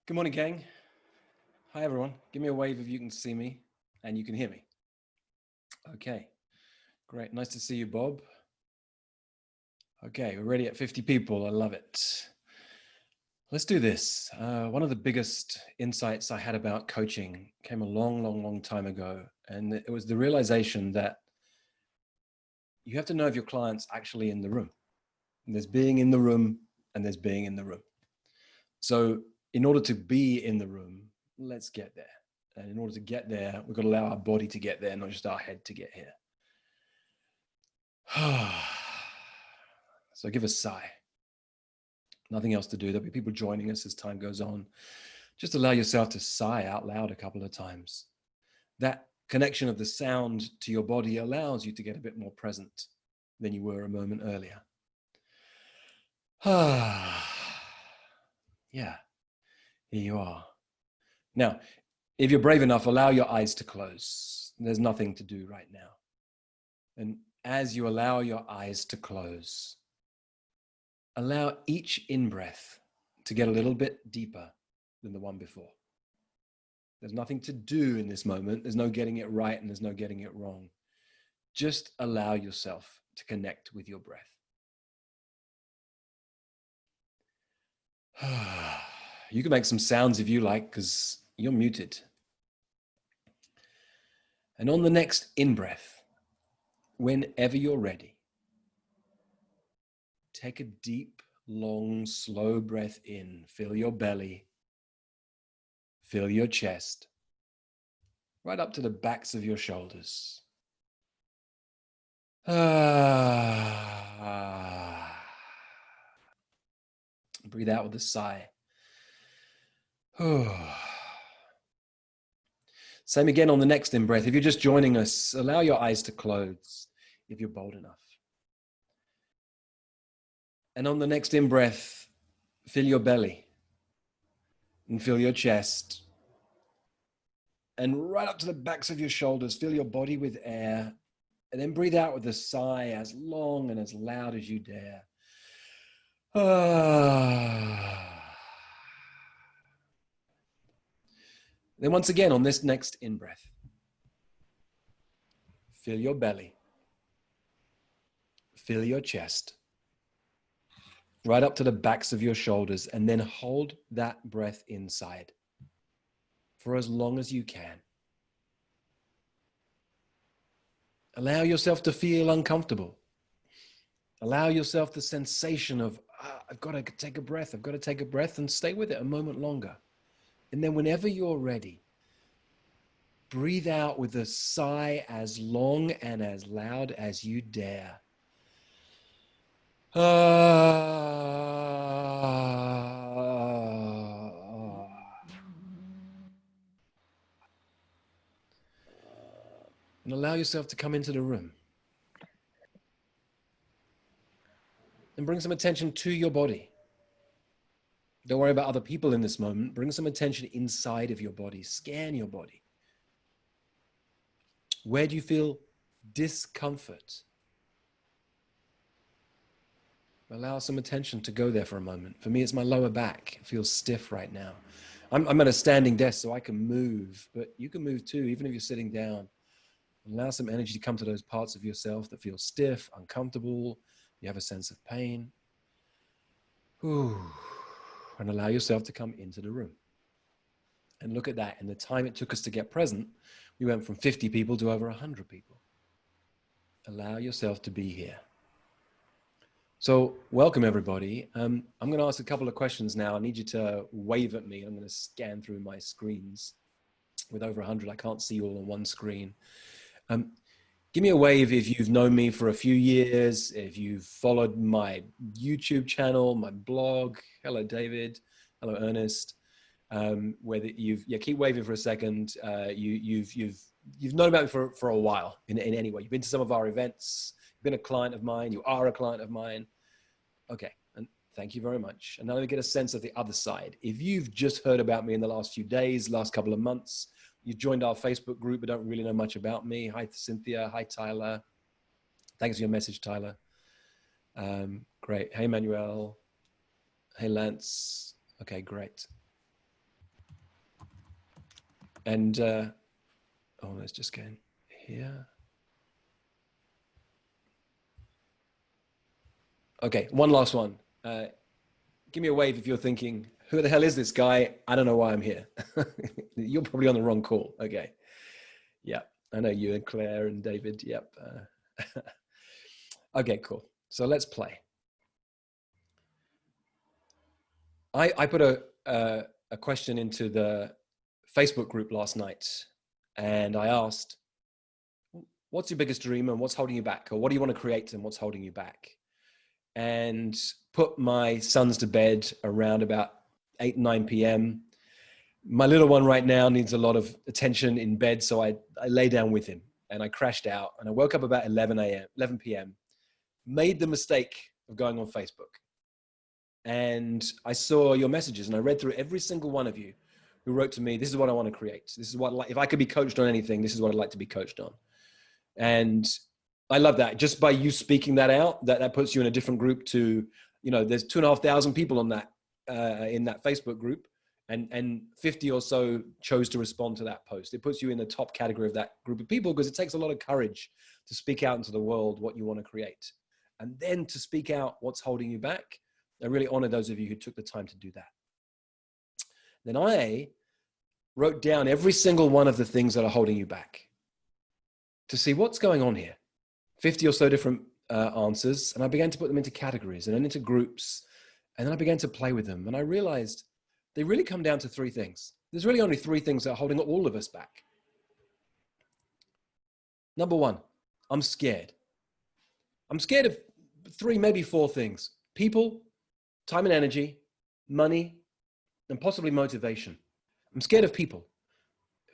Good morning, gang. Hi, everyone. Give me a wave if you can see me and you can hear me. Okay, great. Nice to see you, Bob. Okay, we're ready at 50 people. I love it. Let's do this. One of the biggest insights I had about coaching came a long time ago. And it was the realization that you have to know if your client's actually in the room. And there's being in the room and there's being in the room. So in order to be in the room, let's get there. And in order to get there, we've got to allow our body to get there, not just our head to get here. So give a sigh. Nothing else to do. There'll be people joining us as time goes on. Just allow yourself to sigh out loud a couple of times. That connection of the sound to your body allows you to get a bit more present than you were a moment earlier. Yeah, here you are. Now, if you're brave enough, allow your eyes to close. There's nothing to do right now. And as you allow your eyes to close, allow each in-breath to get a little bit deeper than the one before. There's nothing to do in this moment. There's no getting it right and there's no getting it wrong. Just allow yourself to connect with your breath. You can make some sounds if you like, because you're muted. And on the next in-breath, whenever you're ready, take a deep, long, slow breath in. Fill your belly. Fill your chest. Right up to the backs of your shoulders. Breathe out with a sigh. Same again on the next in-breath. If you're just joining us, allow your eyes to close if you're bold enough. And on the next in-breath, fill your belly and fill your chest. And right up to the backs of your shoulders, fill your body with air. And then breathe out with a sigh as long and as loud as you dare. Then once again, on this next in-breath, fill your belly, fill your chest, right up to the backs of your shoulders, and then hold that breath inside for as long as you can. Allow yourself to feel uncomfortable. Allow yourself the sensation of, I've got to take a breath. I've got to take a breath, and stay with it a moment longer. And then whenever you're ready, breathe out with a sigh as long and as loud as you dare. And allow yourself to come into the room. And bring some attention to your body. Don't worry about other people in this moment. Bring some attention inside of your body. Scan your body. Where do you feel discomfort? Allow some attention to go there for a moment. For me, it's my lower back. It feels stiff right now. I'm at a standing desk, so I can move, but you can move too, even if you're sitting down. Allow some energy to come to those parts of yourself that feel stiff, uncomfortable. You have a sense of pain. And allow yourself to come into the room. And look at that. In the time it took us to get present, we went from 50 people to over 100 people. Allow yourself to be here. So welcome, everybody. I'm going to ask a couple of questions now. I need you to wave at me. I'm going to scan through my screens. With over 100, I can't see you all on one screen. Give me a wave if you've known me for a few years, if you've followed my YouTube channel, my blog. Hello, David. Hello, Ernest. Whether keep waving for a second. You've known about me for a while in any way. You've been to some of our events. You've been a client of mine. You are a client of mine. Okay, and thank you very much. And now let me get a sense of the other side. If you've just heard about me in the last few days, last couple of months, you joined our Facebook group but don't really know much about me. Hi, Cynthia. Hi, Tyler. Thanks for your message, Tyler. Great. Hey, Manuel. Hey, Lance. Okay, great. And, oh, let's just go in here. Okay, one last one. Give me a wave if you're thinking, who the hell is this guy? I don't know why I'm here. You're probably on the wrong call. Okay. Yeah, I know you and Claire and David. Yep. Okay, cool. So let's play. I put a question into the Facebook group last night, and I asked, what's your biggest dream and what's holding you back? Or what do you want to create and what's holding you back? And put my sons to bed around about 8, 9 p.m. My little one right now needs a lot of attention in bed, so I lay down with him and I crashed out, and I woke up about 11 p.m., made the mistake of going on Facebook. And I saw your messages and I read through every single one of you who wrote to me, this is what I want to create. This is what, if I could be coached on anything, this is what I'd like to be coached on. And I love that. Just by you speaking that out, that puts you in a different group to, there's 2,500 people on that, in that Facebook group, and 50 or so chose to respond to that post. It puts you in the top category of that group of people, because it takes a lot of courage to speak out into the world what you want to create. And then to speak out what's holding you back. I really honor those of you who took the time to do that. Then I wrote down every single one of the things that are holding you back to see what's going on here. 50 or so different answers. And I began to put them into categories and then into groups. And then I began to play with them. And I realized they really come down to 3 things. There's really only 3 things that are holding all of us back. Number 1, I'm scared. I'm scared of 3, maybe 4 things: people, time and energy, money, and possibly motivation. I'm scared of people.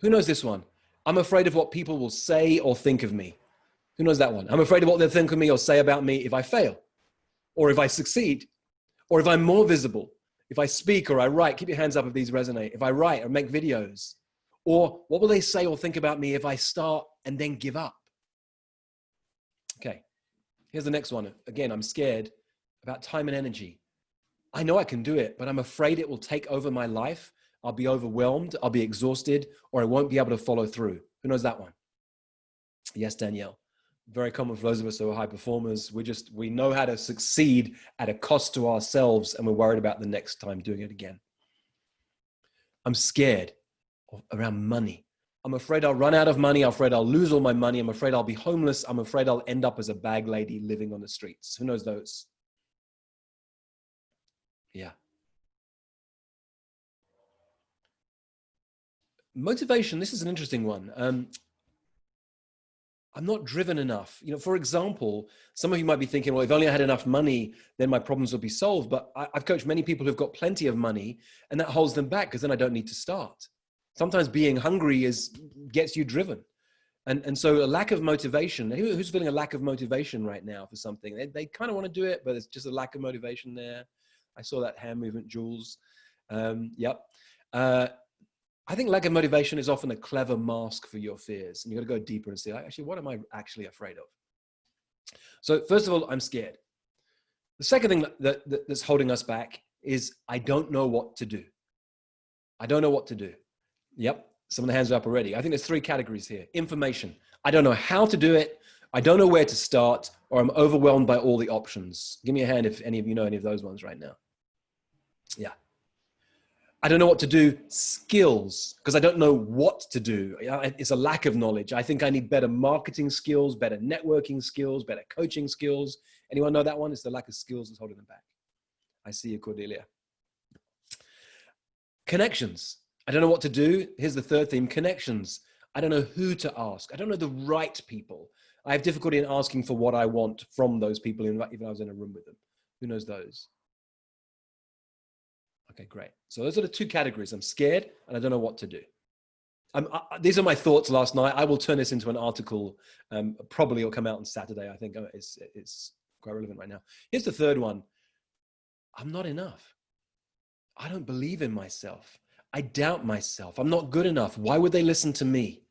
Who knows this one? I'm afraid of what people will say or think of me. Who knows that one? I'm afraid of what they'll think of me or say about me if I fail, or if I succeed, or if I'm more visible, if I speak or I write. Keep your hands up if these resonate. If I write or make videos. Or what will they say or think about me if I start and then give up? Okay, here's the next one. Again, I'm scared about time and energy. I know I can do it, but I'm afraid it will take over my life. I'll be overwhelmed, I'll be exhausted, or I won't be able to follow through. Who knows that one? Yes, Danielle. Very common for those of us who are high performers. We know how to succeed at a cost to ourselves, and we're worried about the next time doing it again. I'm scared around money. I'm afraid I'll run out of money. I'm afraid I'll lose all my money. I'm afraid I'll be homeless. I'm afraid I'll end up as a bag lady living on the streets. Who knows those? Yeah. Motivation, this is an interesting one. I'm not driven enough. For example, some of you might be thinking, well, if only I had enough money, then my problems would be solved. But I've coached many people who've got plenty of money, and that holds them back because then I don't need to start. Sometimes being hungry gets you driven. And so a lack of motivation, who's feeling a lack of motivation right now for something? They kind of want to do it, but it's just a lack of motivation there. I saw that hand movement, Jules. Yep. I think lack of motivation is often a clever mask for your fears. And you've got to go deeper and see, actually, what am I actually afraid of? So first of all, I'm scared. The second thing that's holding us back is I don't know what to do. I don't know what to do. Yep, some of the hands are up already. I think there's 3 categories here. Information. I don't know how to do it. I don't know where to start, or I'm overwhelmed by all the options. Give me a hand if any of you know any of those ones right now. Yeah. I don't know what to do. Skills, because I don't know what to do. It's a lack of knowledge. I think I need better marketing skills, better networking skills, better coaching skills. Anyone know that one? It's the lack of skills that's holding them back. I see you, Cordelia. Connections. I don't know what to do. Here's the third theme, connections. I don't know who to ask. I don't know the right people. I have difficulty in asking for what I want from those people, even if I was in a room with them. Who knows those? Okay, great. So those are the 2 categories. I'm scared and I don't know what to do. These are my thoughts last night. I will turn this into an article. Probably it'll come out on Saturday. I think it's quite relevant right now. Here's the third one. I'm not enough. I don't believe in myself. I doubt myself. I'm not good enough. Why would they listen to me?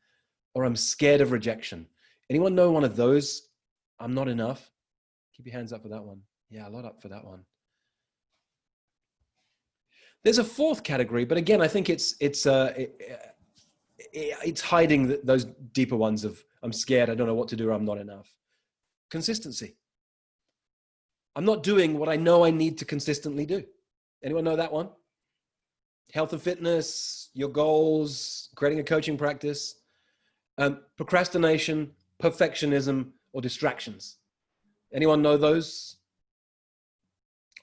Or I'm scared of rejection. Anyone know one of those? I'm not enough. Keep your hands up for that one. Yeah, a lot up for that one. There's a 4th category, but again, I think it's it's hiding those deeper ones of I'm scared, I don't know what to do, or I'm not enough. Consistency. I'm not doing what I know I need to consistently do. Anyone know that one? Health and fitness, your goals, creating a coaching practice, procrastination, perfectionism, or distractions. Anyone know those?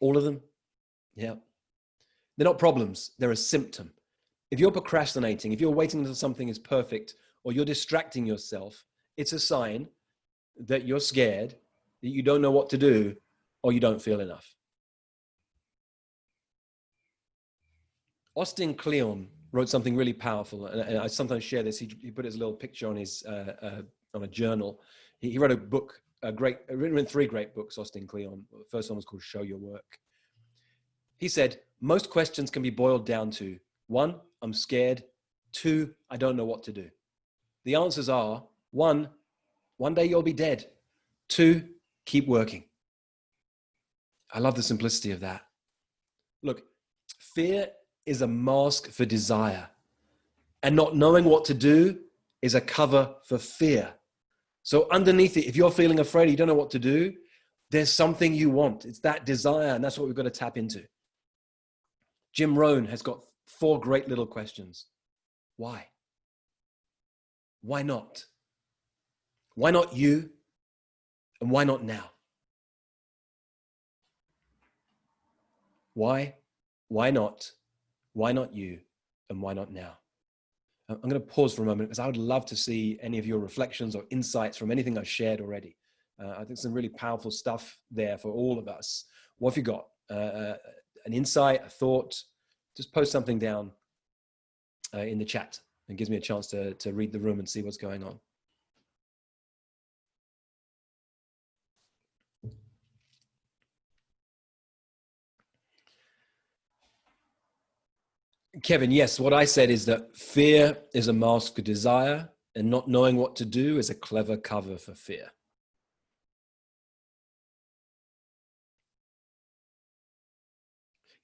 All of them? Yeah. They're not problems, they're a symptom. If you're procrastinating, if you're waiting until something is perfect, or you're distracting yourself, it's a sign that you're scared, that you don't know what to do, or you don't feel enough. Austin Kleon wrote something really powerful, and I sometimes share this. He put his little picture on his on a journal. He wrote a book, written 3 great books. Austin Kleon. The first one was called "Show Your Work." He said most questions can be boiled down to 1, I'm scared. 2, I don't know what to do. The answers are 1, one day you'll be dead. 2, keep working. I love the simplicity of that. Look, fear is a mask for desire, and not knowing what to do is a cover for fear. So underneath it, if you're feeling afraid, you don't know what to do, there's something you want. It's that desire, and that's what we've got to tap into. Jim Rohn has got 4 great little questions. Why? Why not? Why not you? And why not now? Why? Why not? Why not you? And why not now? I'm going to pause for a moment because I would love to see any of your reflections or insights from anything I've shared already. I think some really powerful stuff there for all of us. What have you got? An insight, a thought? Just post something down in the chat. It gives me a chance to read the room and see what's going on. Kevin, yes, what I said is that fear is a mask for desire, and not knowing what to do is a clever cover for fear.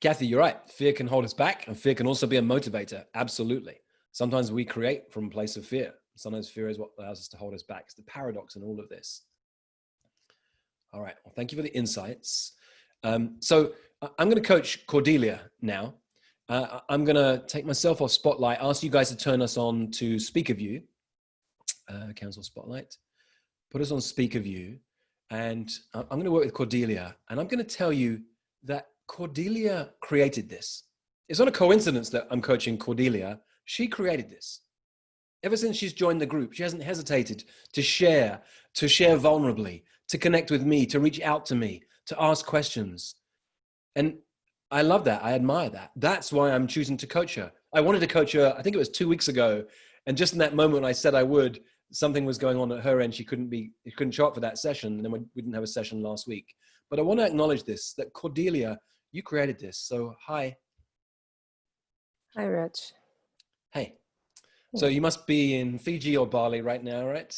Kathy, you're right. Fear can hold us back, and fear can also be a motivator. Absolutely. Sometimes we create from a place of fear. Sometimes fear is what allows us to hold us back. It's the paradox in all of this. All right. Well, thank you for the insights. So I'm going to coach Cordelia now. I'm going to take myself off spotlight, ask you guys to turn us on to speaker view. Cancel spotlight. Put us on speaker view. And I'm going to work with Cordelia. And I'm going to tell you that Cordelia created this. It's not a coincidence that I'm coaching Cordelia. She created this. Ever since she's joined the group, she hasn't hesitated to share vulnerably, to connect with me, to reach out to me, to ask questions. And I love that. I admire that. That's why I'm choosing to coach her. I wanted to coach her, I think it was 2 weeks ago. And just in that moment when I said I would, something was going on at her end. She couldn't show up for that session. And then we didn't have a session last week. But I want to acknowledge this, that Cordelia, you created this. So hi. Hi, Rich. Hey. So you must be in Fiji or Bali right now, right?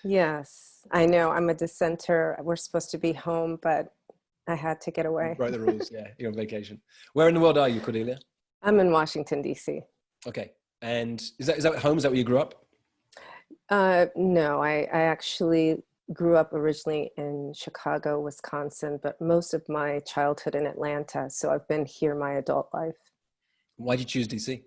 Yes, I know. I'm a dissenter. We're supposed to be home, but I had to get away. Broke the rules. Yeah, you're on vacation. Where in the world are you, Cordelia? I'm in Washington, D.C. Okay. And is that home? Is that where you grew up? No, I actually grew up originally in Chicago, Wisconsin, but most of my childhood in Atlanta. So I've been here my adult life. Why'd you choose DC?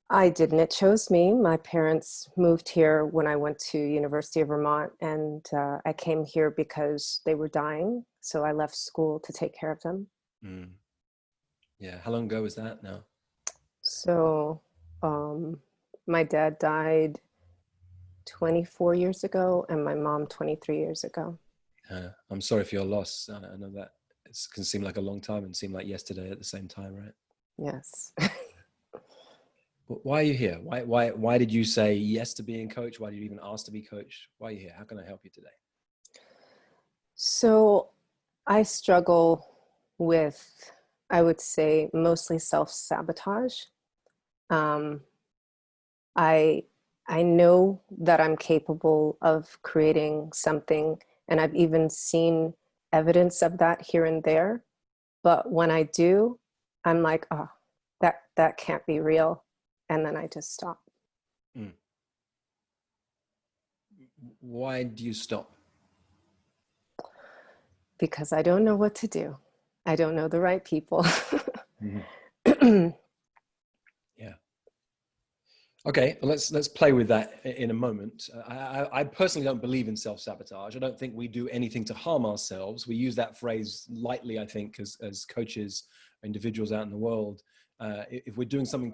I didn't. It chose me. My parents moved here when I went to University of Vermont, and I came here because they were dying. So I left school to take care of them. Mm. Yeah. How long ago was that now? So my dad died 24 years ago, and my mom 23 years ago. I'm sorry for your loss. I know that it can seem like a long time and seem like yesterday at the same time, right? Yes. But why are you here? Why did you say yes to being coached? Why did you even ask to be coached? Why are you here? How can I help you today? So I struggle with, I would say, mostly self-sabotage. I know that I'm capable of creating something, and I've even seen evidence of that here and there. But when I do, I'm like, oh, that can't be real. And then I just stop. Mm. Why do you stop? Because I don't know what to do. I don't know the right people. Mhm. Yeah. Okay, well, let's play with that in a moment. I personally don't believe in self-sabotage. I don't think we do anything to harm ourselves. We use that phrase lightly, I think, as coaches, individuals out in the world. If we're doing something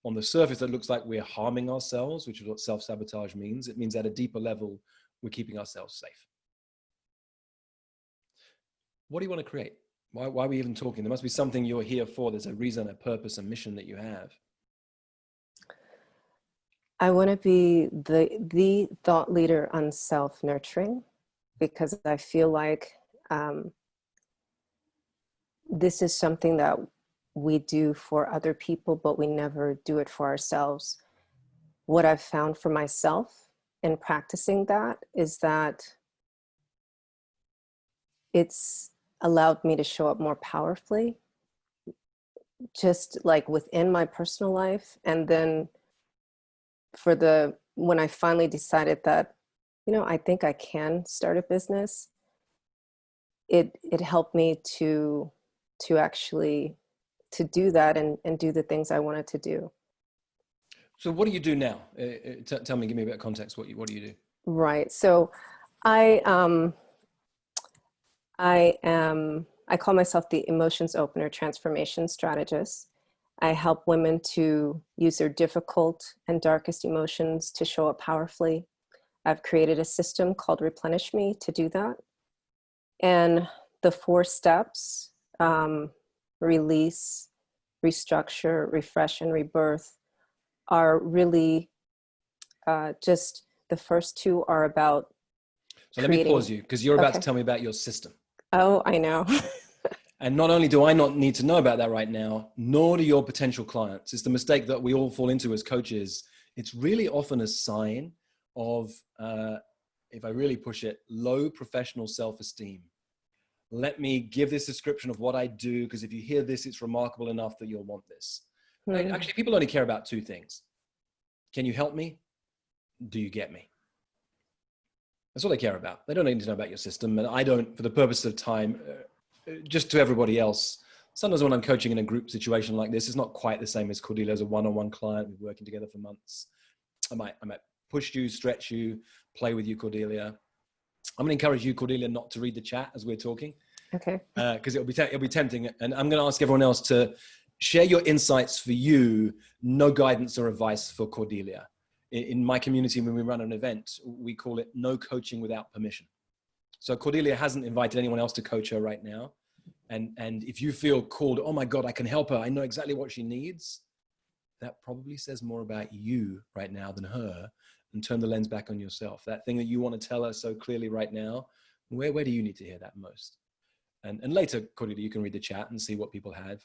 on the surface that looks like we're harming ourselves, which is what self-sabotage means, it means at a deeper level, we're keeping ourselves safe. What do you want to create? Why are we even talking? There must be something you're here for. There's a reason, a purpose, a mission that you have. I want to be the thought leader on self-nurturing, because I feel like this is something that we do for other people, but we never do it for ourselves. What I've found for myself in practicing that is that it's allowed me to show up more powerfully, just like within my personal life. And then when I finally decided that, I think I can start a business, it helped me to actually to do that and do the things I wanted to do. So what do you do now? Tell me, give me a bit of context. What do you do? Right. So I I call myself the emotions opener transformation strategist. I help women to use their difficult and darkest emotions to show up powerfully. I've created a system called Replenish Me to do that. And the 4 steps, release, restructure, refresh, and rebirth, are really just the first 2 are about So let me creating. pause you, because you're about to Okay. tell me about your system. Oh, I know. And not only do I not need to know about that right now, nor do your potential clients. It's the mistake that we all fall into as coaches. It's really often a sign of, if I really push it, low professional self-esteem. Let me give this description of what I do, because if you hear this, it's remarkable enough that you'll want this. Actually, people only care about 2 things. Can you help me? Do you get me? That's all they care about. They don't need to know about your system. And I don't, for the purpose of time, just to everybody else, sometimes when I'm coaching in a group situation like this, it's not quite the same as Cordelia as a one-on-one client. We're working together for months. I might push you, stretch you, play with you, Cordelia. I'm going to encourage you, Cordelia, not to read the chat as we're talking. Okay. Because it'll be tempting. And I'm going to ask everyone else to share your insights for you, no guidance or advice for Cordelia. In my community, when we run an event, we call it no coaching without permission. So Cordelia hasn't invited anyone else to coach her right now. And if you feel called, oh my God, I can help her, I know exactly what she needs, that probably says more about you right now than her, and turn the lens back on yourself. That thing that you want to tell her so clearly right now, where do you need to hear that most? And later, Cordelia, you can read the chat and see what people have.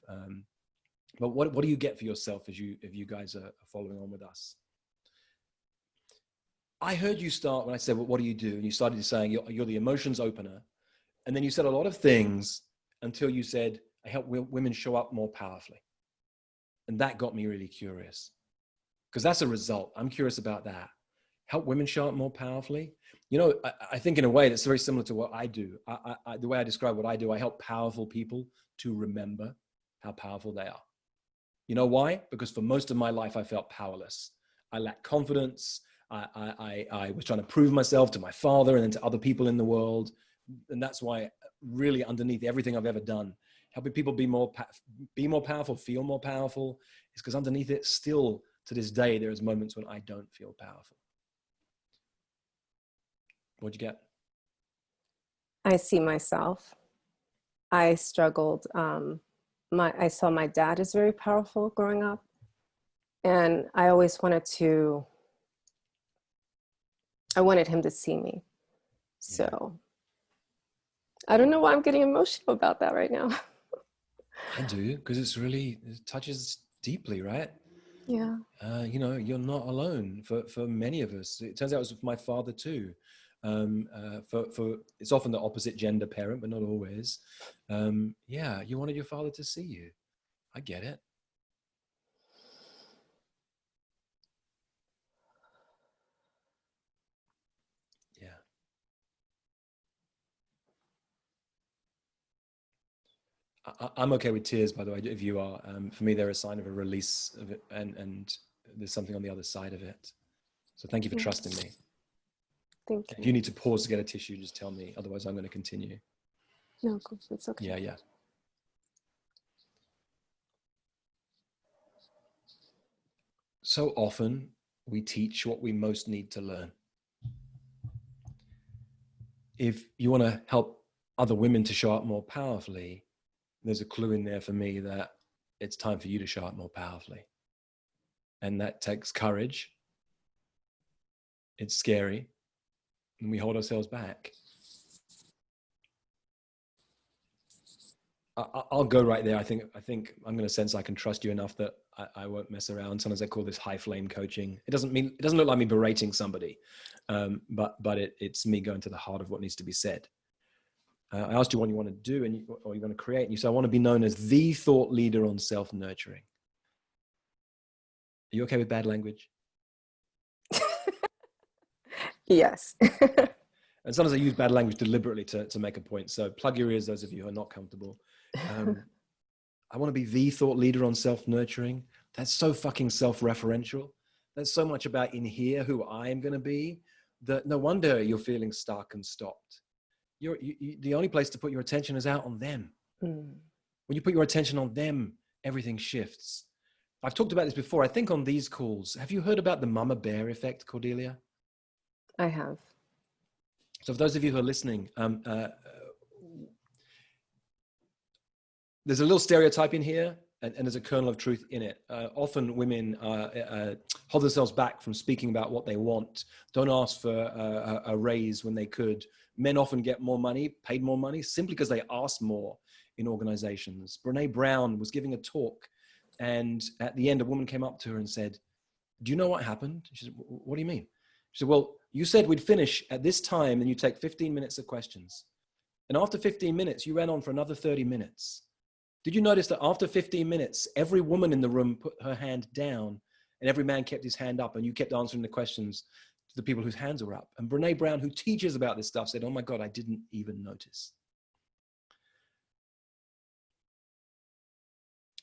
But what do you get for yourself if you guys are following on with us? I heard you start when I said, well, what do you do? And you started saying you're the emotions opener. And then you said a lot of things until you said, I help women show up more powerfully. And that got me really curious, because that's a result. I'm curious about that. Help women show up more powerfully. I think in a way that's very similar to what I do. The way I describe what I do, I help powerful people to remember how powerful they are. You know why? Because for most of my life, I felt powerless. I lacked confidence. I was trying to prove myself to my father and then to other people in the world. And that's why really underneath everything I've ever done, helping people be more powerful, feel more powerful, is because underneath it still to this day, there's moments when I don't feel powerful. What'd you get? I see myself. I struggled. I saw my dad as very powerful growing up. And I always I wanted him to see me. So I don't know why I'm getting emotional about that right now. I do, because it touches deeply, right? Yeah. You're not alone for many of us. It turns out it was with my father too. For it's often the opposite gender parent, but not always. You wanted your father to see you. I get it. I'm okay with tears, by the way, if you are. For me, they're a sign of a release of it, and there's something on the other side of it. So thank you for trusting me. Thank If you. you need to pause to get a tissue, just tell me. Otherwise, I'm going to continue. No, it's okay. Yeah, yeah. So often, we teach what we most need to learn. If you want to help other women to show up more powerfully, there's a clue in there for me that it's time for you to show up more powerfully. And that takes courage. It's scary. And we hold ourselves back. I'll go right there. I think I'm going to sense I can trust you enough that I won't mess around. Sometimes I call this high flame coaching. It doesn't look like me berating somebody, but it's me going to the heart of what needs to be said. I asked you what you want to do or you want to create, and you said I want to be known as the thought leader on self-nurturing. Are you okay with bad language? Yes. And sometimes I use bad language deliberately to make a point. So plug your ears, those of you who are not comfortable. I want to be the thought leader on self-nurturing. That's so fucking self-referential. That's so much about in here who I am going to be that no wonder you're feeling stuck and stopped. The only place to put your attention is out on them. When you put your attention on them, everything shifts. I've talked about this before. I think on these calls, have you heard about the mama bear effect, Cordelia? I have. So for those of you who are listening, there's a little stereotype in here, and there's a kernel of truth in it. Often women hold themselves back from speaking about what they want, don't ask for a raise when they could. Men often get more money, paid more money, simply because they ask more in organizations. Brene Brown was giving a talk, and at the end, a woman came up to her and said, "Do you know what happened?" She said, "What do you mean?" She said, "Well, you said we'd finish at this time and you take 15 minutes of questions. And after 15 minutes, you ran on for another 30 minutes. Did you notice that after 15 minutes, every woman in the room put her hand down and every man kept his hand up and you kept answering the questions to the people whose hands were up?" And Brene Brown, who teaches about this stuff, said, "Oh my God, I didn't even notice."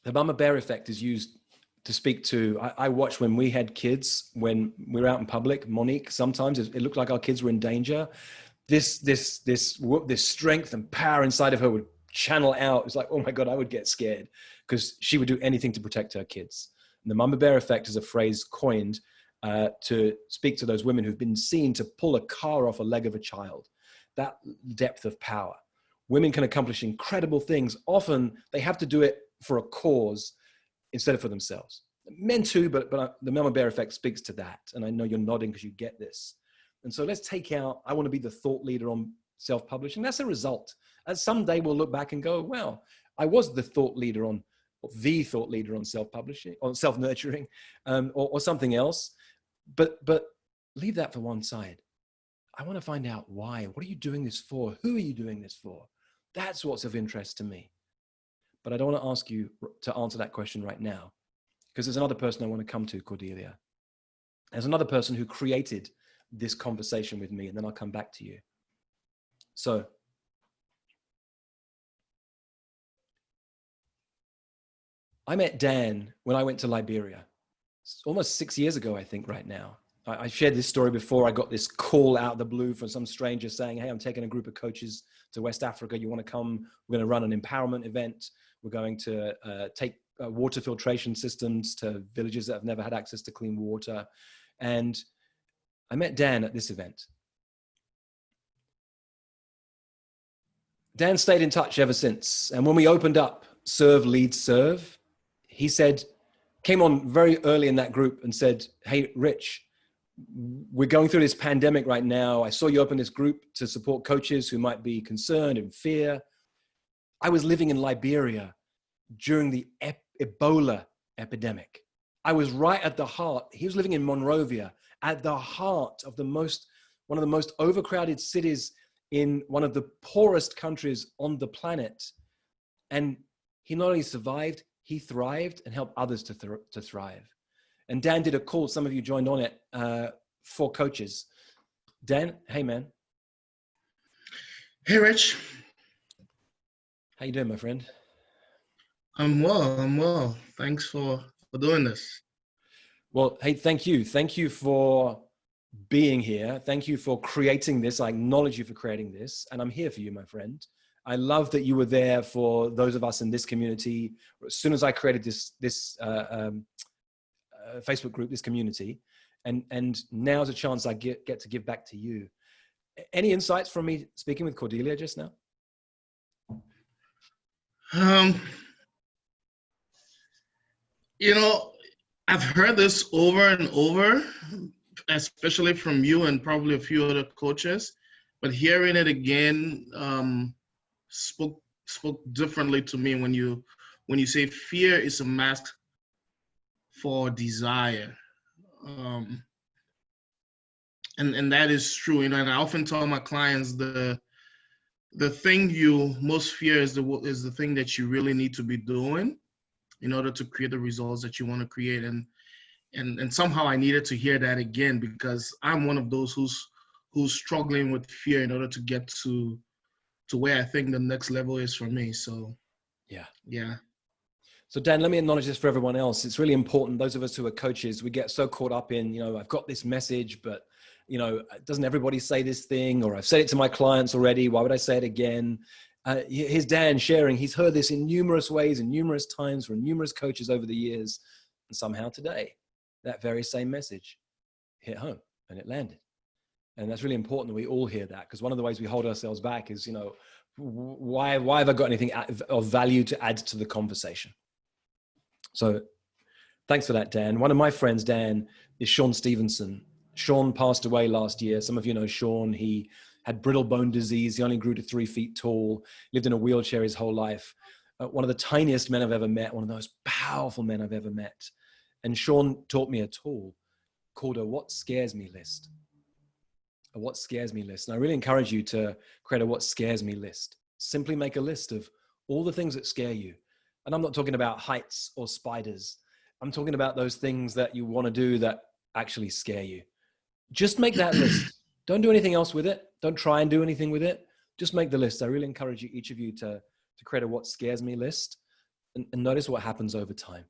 The mama bear effect is used to speak to, I watched when we had kids, when we were out in public, Monique, sometimes it looked like our kids were in danger. This strength and power inside of her would channel out. It's like, oh my God, I would get scared because she would do anything to protect her kids. And the mama bear effect is a phrase coined to speak to those women who've been seen to pull a car off a leg of a child. That depth of power. Women can accomplish incredible things. Often they have to do it for a cause instead of for themselves. Men too, but the mama bear effect speaks to that. And I know you're nodding because you get this. And so let's take out, I want to be the thought leader on self-publishing. That's a result. And someday we'll look back and go, well, I was the thought leader on self-publishing, on self-nurturing, or something else. But leave that for one side. I want to find out why. What are you doing this for? Who are you doing this for? That's what's of interest to me. But I don't want to ask you to answer that question right now, because there's another person I want to come to, Cordelia. There's another person who created this conversation with me, and then I'll come back to you. So I met Dan when I went to Liberia. It's almost 6 years ago, I think, right now. I shared this story before. I got this call out of the blue from some stranger saying, "Hey, I'm taking a group of coaches to West Africa. You want to come? We're going to run an empowerment event. We're going to take water filtration systems to villages that have never had access to clean water." And I met Dan at this event. Dan stayed in touch ever since. And when we opened up Serve, Lead, Serve, he came on very early in that group and said, "Hey, Rich, we're going through this pandemic right now. I saw you open this group to support coaches who might be concerned and fear. I was living in Liberia during the Ebola epidemic. I was right at the heart." He was living in Monrovia, at the heart of one of the most overcrowded cities in one of the poorest countries on the planet. And he not only survived, he thrived and helped others to thrive. And Dan did a call. Some of you joined on it for coaches. Dan, hey, man. Hey, Rich. How you doing, my friend? I'm well. I'm well. Thanks for doing this. Well, hey, thank you. Thank you for being here. Thank you for creating this. I acknowledge you for creating this. And I'm here for you, my friend. I love that you were there for those of us in this community. As soon as I created this Facebook group, this community, and now's a chance I get to give back to you. Any insights from me speaking with Cordelia just now? Um, you know, I've heard this over and over, especially from you and probably a few other coaches, but hearing it again spoke differently to me when you say fear is a mask for desire. And that is true. And I often tell my clients the thing you most fear is the thing that you really need to be doing in order to create the results that you want to create. And somehow I needed to hear that again, because I'm one of those who's struggling with fear in order to get to where I think the next level is for me. So yeah. So Dan, let me acknowledge this for everyone else. It's really important. Those of us who are coaches, we get so caught up in, I've got this message, but doesn't everybody say this thing? Or I've said it to my clients already. Why would I say it again? Here's Dan sharing. He's heard this in numerous ways and numerous times from numerous coaches over the years. And somehow today, that very same message hit home and it landed. And that's really important that we all hear that, because one of the ways we hold ourselves back is, why have I got anything of value to add to the conversation? So thanks for that, Dan. One of my friends, Dan, is Sean Stevenson. Sean passed away last year. Some of you know Sean. He had brittle bone disease. He only grew to 3 feet tall, lived in a wheelchair his whole life. One of the tiniest men I've ever met, one of the most powerful men I've ever met. And Sean taught me a tool called a what scares me list. A what scares me list. And I really encourage you to create a what scares me list. Simply make a list of all the things that scare you. And I'm not talking about heights or spiders. I'm talking about those things that you want to do that actually scare you. Just make that list. Don't do anything else with it. Don't try and do anything with it. Just make the list. I really encourage you, each of you, to create a what scares me list and notice what happens over time.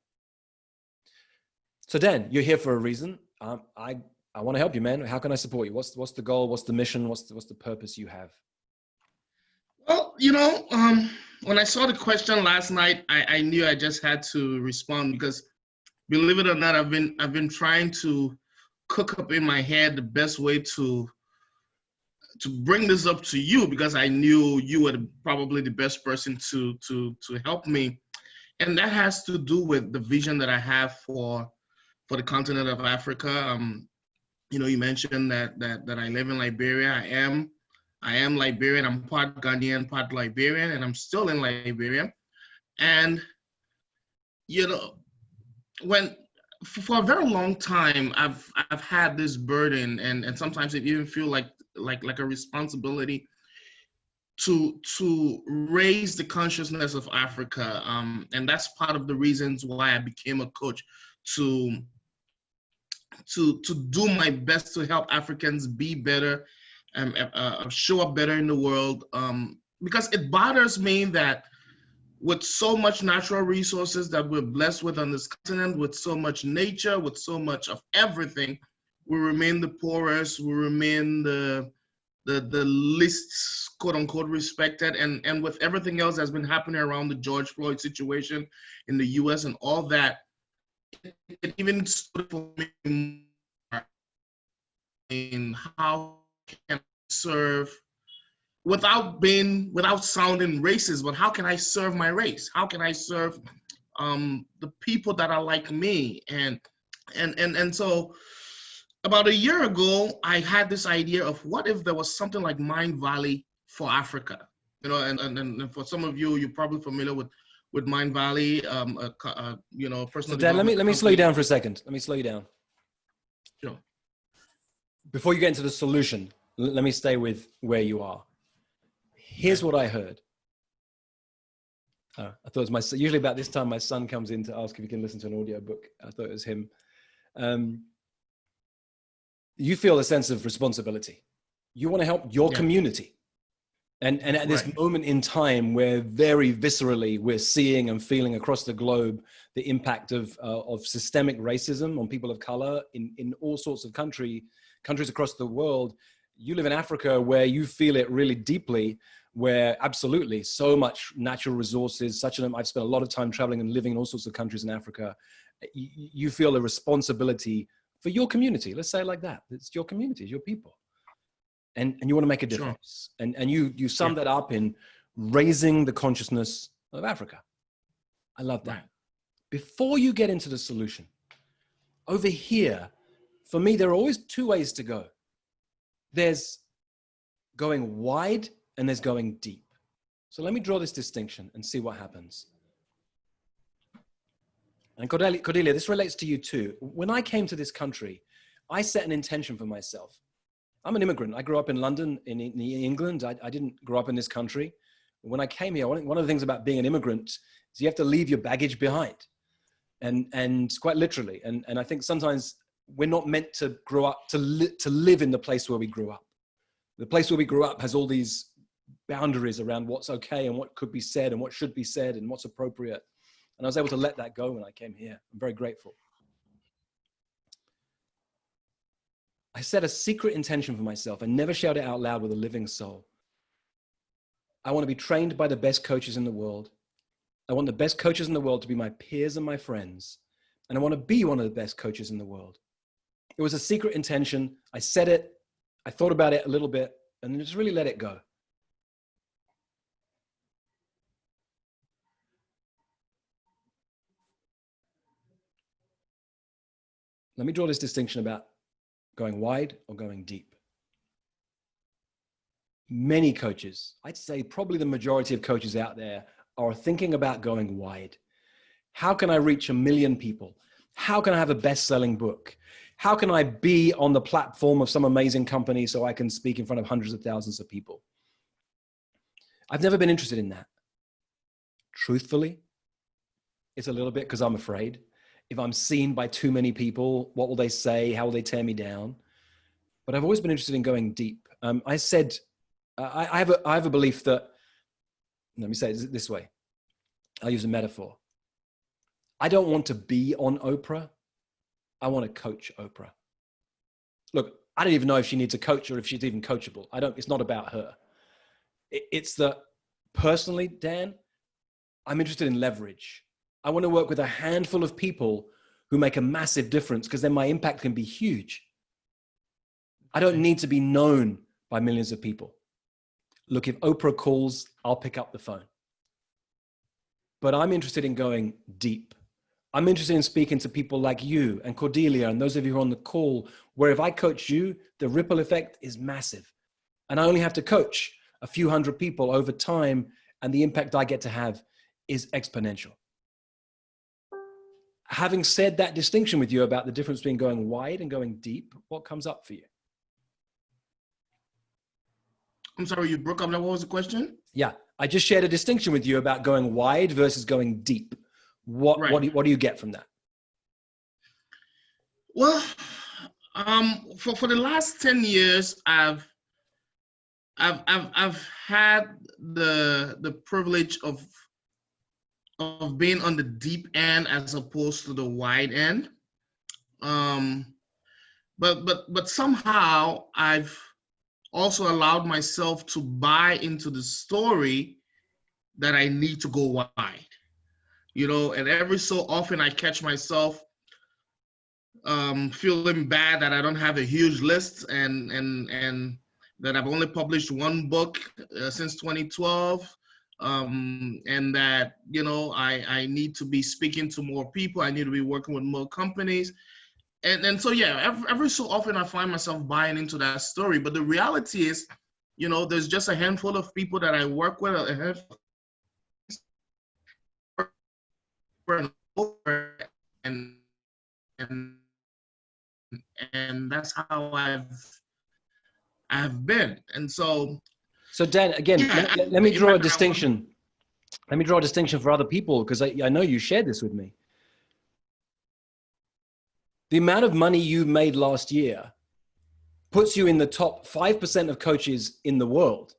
So Dan, you're here for a reason. I want to help you, man. How can I support you? What's the goal? What's the mission? What's the purpose you have? Well, when I saw the question last night, I knew I just had to respond, because believe it or not, I've been trying to cook up in my head the best way to bring this up to you, because I knew you were probably the best person to help me. And that has to do with the vision that I have for the continent of Africa. You mentioned that I live in Liberia. I am Liberian. I'm part Ghanaian, part Liberian, and I'm still in Liberia. And when for a very long time, I've had this burden, and sometimes it even feel like a responsibility to raise the consciousness of Africa. And that's part of the reasons why I became a coach, to do my best to help Africans be better, show up better in the world. Because it bothers me that with so much natural resources that we're blessed with on this continent, with so much nature, with so much of everything, we remain the poorest, we remain the least, quote unquote, respected. And with everything else that's been happening around the George Floyd situation in the US and all that, it even stood for me in how can I serve without sounding racist, but how can I serve my race? How can I serve the people that are like me? And so about a year ago, I had this idea of what if there was something like Mind Valley for Africa? And for some of you, you're probably familiar with Mind Valley, personal. So Dan, let me slow you down for a second. Let me slow you down. Sure. Before you get into the solution, let me stay with where you are. Here's what I heard. I thought it was usually about this time my son comes in to ask if he can listen to an audiobook. I thought it was him. You feel a sense of responsibility. You want to help your community. And at this Right. moment in time, where very viscerally we're seeing and feeling across the globe the impact of systemic racism on people of color in all sorts of countries across the world. You live in Africa, where you feel it really deeply, where absolutely so much natural resources, I've spent a lot of time traveling and living in all sorts of countries in Africa. You feel a responsibility for your community. Let's say it like that. It's your community, it's your people. And you want to make a difference. Sure. And you sum that up in raising the consciousness of Africa. I love that. Right. Before you get into the solution, over here, for me, there are always two ways to go. There's going wide and there's going deep. So let me draw this distinction and see what happens. And Cordelia, this relates to you too. When I came to this country, I set an intention for myself. I'm an immigrant. I grew up in London, in England. I didn't grow up in this country. When I came here, one of the things about being an immigrant is you have to leave your baggage behind, and quite literally. And I think sometimes we're not meant to grow up to live in the place where we grew up. The place where we grew up has all these boundaries around what's okay and what could be said and what should be said and what's appropriate. And I was able to let that go when I came here. I'm very grateful. I set a secret intention for myself and never shout it out loud with a living soul. I want to be trained by the best coaches in the world. I want the best coaches in the world to be my peers and my friends. And I want to be one of the best coaches in the world. It was a secret intention. I said it. I thought about it a little bit and just really let it go. Let me draw this distinction about going wide or going deep. Many coaches, I'd say probably the majority of coaches out there, are thinking about going wide. How can I reach 1 million people? How can I have a best-selling book? How can I be on the platform of some amazing company so I can speak in front of hundreds of thousands of people? I've never been interested in that. Truthfully, it's a little bit because I'm afraid. If I'm seen by too many people, what will they say? How will they tear me down? But I've always been interested in going deep. I have a belief that, let me say it this way. I'll use a metaphor. I don't want to be on Oprah. I want to coach Oprah. Look, I don't even know if she needs a coach or if she's even coachable. It's not about her. It's that personally, Dan, I'm interested in leverage. I want to work with a handful of people who make a massive difference, because then my impact can be huge. I don't need to be known by millions of people. Look, if Oprah calls, I'll pick up the phone. But I'm interested in going deep. I'm interested in speaking to people like you and Cordelia and those of you who are on the call, where if I coach you, the ripple effect is massive. And I only have to coach a few hundred people over time, and the impact I get to have is exponential. Having said that distinction with you about the difference between going wide and going deep, what comes up for you? I'm sorry, you broke up. What was the question? Yeah, I just shared a distinction with you about going wide versus going deep. What do you get from that? Well, for the last 10 years, I've had the privilege of being on the deep end as opposed to the wide end. But somehow I've also allowed myself to buy into the story that I need to go wide, and every so often I catch myself feeling bad that I don't have a huge list and that I've only published one book since 2012. And that, I need to be speaking to more people. I need to be working with more companies. And so, yeah, every so often I find myself buying into that story. But the reality is, there's just a handful of people that I work with, and that's how I've been. And so Dan, again, yeah, let me draw a distinction. Let me draw a distinction for other people, because I know you shared this with me. The amount of money you made last year puts you in the top 5% of coaches in the world.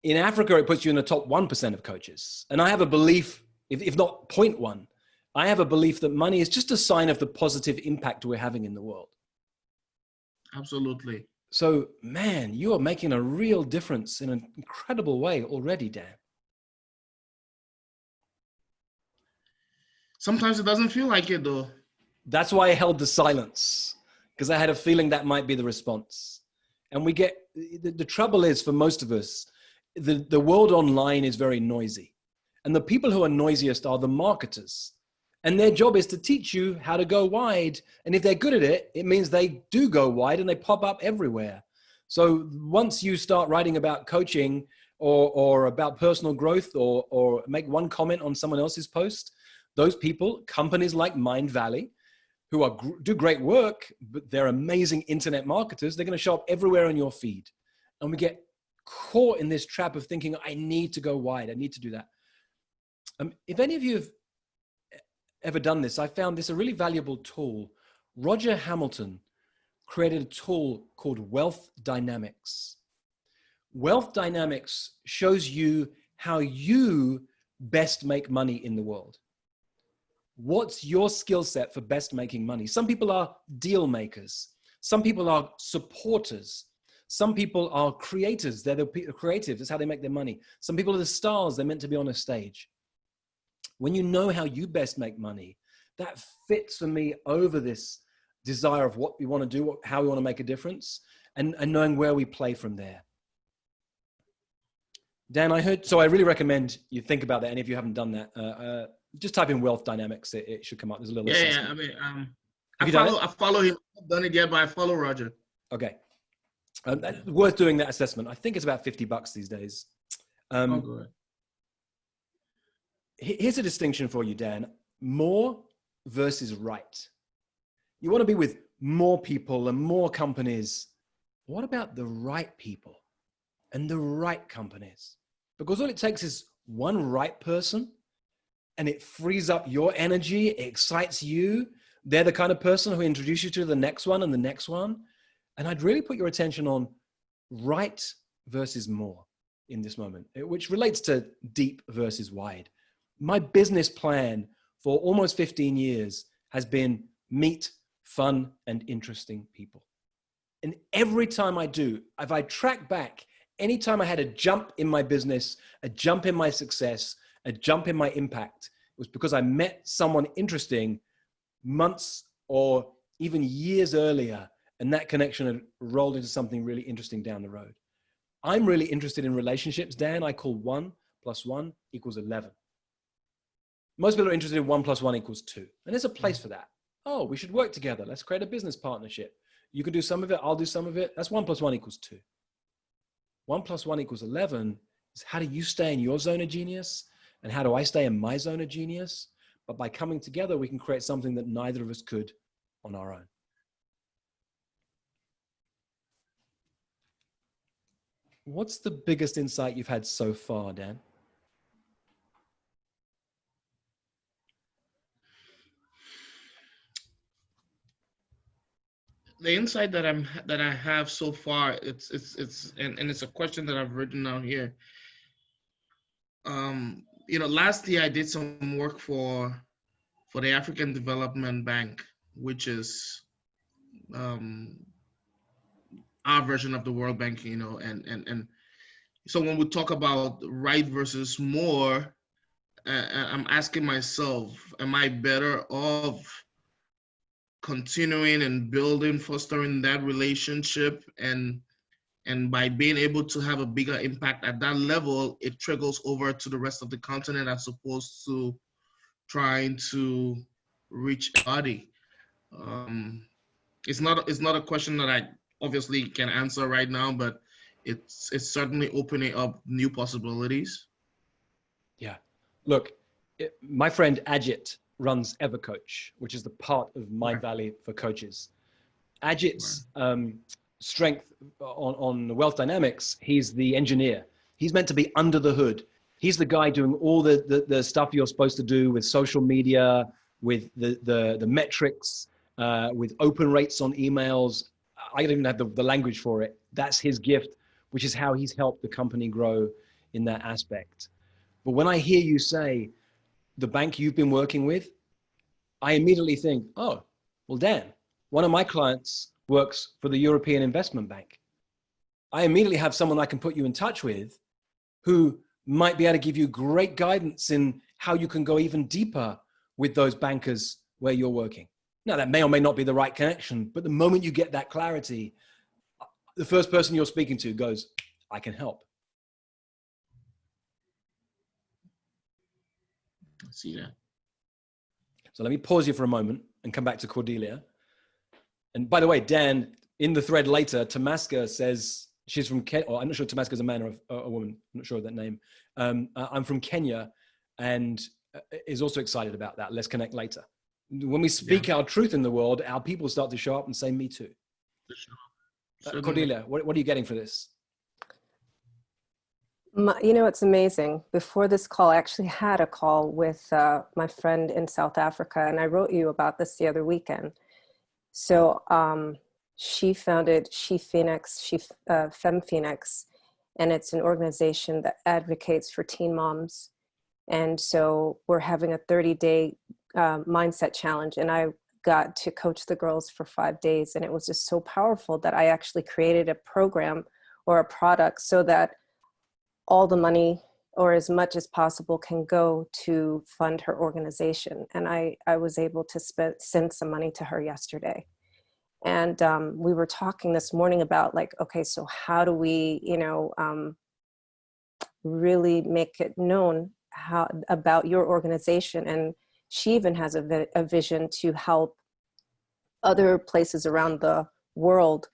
In Africa, it puts you in the top 1% of coaches. And I have a belief, if not 0.1, I have a belief that money is just a sign of the positive impact we're having in the world. Absolutely. So, man, you are making a real difference in an incredible way already, Dan. Sometimes it doesn't feel like it, though. That's why I held the silence, because I had a feeling that might be the response. And we get, the trouble is for most of us, the world online is very noisy. And the people who are noisiest are the marketers. And their job is to teach you how to go wide. And if they're good at it, it means they do go wide and they pop up everywhere. So once you start writing about coaching or about personal growth or make one comment on someone else's post, those people, companies like Mind Valley, who do great work, but they're amazing internet marketers, they're going to show up everywhere on your feed. And we get caught in this trap of thinking, I need to go wide, I need to do that. If any of you have ever done this, I found this a really valuable tool. Roger Hamilton created a tool called Wealth Dynamics. Wealth Dynamics shows you how you best make money in the world. What's your skill set for best making money? Some people are deal makers. Some people are supporters. Some people are creators. They're the creatives. That's how they make their money. Some people are the stars. They're meant to be on a stage. When you know how you best make money, that fits for me over this desire of what we want to do, how we want to make a difference, and knowing where we play from there. Dan, so I really recommend you think about that. And if you haven't done that, just type in Wealth Dynamics. It should come up. There's a little assessment. Yeah. I mean, I follow him. I haven't done it yet, but I follow Roger. Okay. Worth doing that assessment. I think it's about $50 these days. Good. Here's a distinction for you, Dan. More versus right. You want to be with more people and more companies. What about the right people and the right companies? Because all it takes is one right person and it frees up your energy, it excites you. They're the kind of person who introduce you to the next one and the next one. And I'd really put your attention on right versus more in this moment, which relates to deep versus wide. My business plan for almost 15 years has been meet fun and interesting people. And every time I do, if I track back, anytime I had a jump in my business, a jump in my success, a jump in my impact, it was because I met someone interesting months or even years earlier, and that connection had rolled into something really interesting down the road. I'm really interested in relationships, Dan. I call 1 + 1 = 11. Most people are interested in 1 + 1 = 2. And there's a place for that. Oh, we should work together. Let's create a business partnership. You can do some of it. I'll do some of it. That's 1 + 1 = 2. 1 + 1 = 11 is how do you stay in your zone of genius? And how do I stay in my zone of genius? But by coming together, we can create something that neither of us could on our own. What's the biggest insight you've had so far, Dan? The insight that I have so far, it's a question that I've written down here. Last year I did some work for the African Development Bank, which is our version of the World Bank, and so when we talk about right versus more, I'm asking myself, am I better off continuing and building, fostering that relationship, and by being able to have a bigger impact at that level, it trickles over to the rest of the continent as opposed to trying to reach everybody. It's not a question that I obviously can answer right now, but it's certainly opening up new possibilities. Yeah. Look, my friend Ajit runs EverCoach, which is the part of Mind Valley for coaches. Ajit's strength on the Wealth Dynamics, he's the engineer. He's meant to be under the hood. He's the guy doing all the stuff you're supposed to do with social media, with the metrics, with open rates on emails. I don't even have the language for it. That's his gift, which is how he's helped the company grow. in that aspect. But when I hear you say the bank you've been working with, I immediately think, oh, well, Dan, one of my clients works for the European Investment Bank. I immediately have someone I can put you in touch with who might be able to give you great guidance in how you can go even deeper with those bankers where you're working. Now, that may or may not be the right connection, but the moment you get that clarity, the first person you're speaking to goes, I can help. I see that. So let me pause you for a moment and come back to Cordelia. And by the way, Dan, in the thread later, Tamaska says she's from Kenya. Or I'm not sure Tamaska is a man or a woman. I'm not sure of that name. I'm from Kenya and is also excited about that. Let's connect later. When we speak our truth in the world, our people start to show up and say, me too. Sure. Cordelia, what are you getting for this? You know, it's amazing. Before this call, I actually had a call with my friend in South Africa, and I wrote you about this the other weekend. So she founded Fem Phoenix, and it's an organization that advocates for teen moms. And so we're having a 30-day mindset challenge, and I got to coach the girls for 5 days, and it was just so powerful that I actually created a program or a product so that all the money or as much as possible can go to fund her organization. And I was able to send some money to her yesterday. And we were talking this morning about like, okay, so how do we, really make it known about your organization? And she even has a vision to help other places around the world,